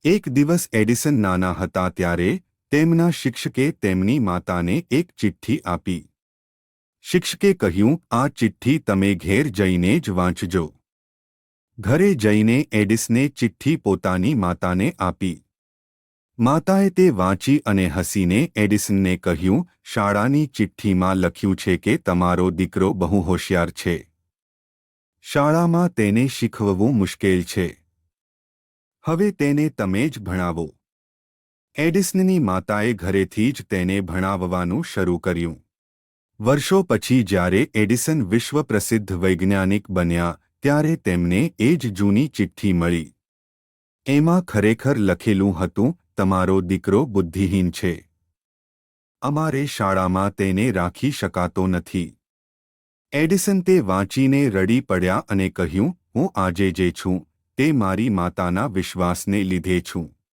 એક દિવસ એડિસન નાના હતા ત્યારે તેમના શિક્ષકે તેમની માતાને એક ચિઠ્ઠી આપી. શિક્ષકે કહ્યું, આ ચિઠ્ઠી તમે ઘેર જઈને જ વાંચજો. ઘરે જઈને એડિસને ચિઠ્ઠી પોતાની માતાને આપી. માતાએ તે વાંચી અને હસીને એડિસનને કહ્યું, શાળાની ચિઠ્ઠીમાં લખ્યું છે કે તમારો દીકરો બહુ હોશિયાર છે. શાળામાં તેને શીખવવું મુશ્કેલ છે. હવે તેને તમે જ ભણાવો. એડિસનની માતાએ ઘરેથી જ તેને ભણાવવાનું શરૂ કર્યું. વર્ષો પછી જ્યારે એડિસન વિશ્વ પ્રસિદ્ધ વૈજ્ઞાનિક બન્યા ત્યારે તેમને એ જ જૂની ચિઠ્ઠી મળી. એમાં ખરેખર લખેલું હતું, તમારો દીકરો બુદ્ધિહીન છે. અમારે શાળામાં તેને રાખી શકાતો નથી. એડિસન તે વાંચીને રડી પડ્યા અને કહ્યું, હું આજે જે છું તે મારી માતાના વિશ્વાસને લીધે છું.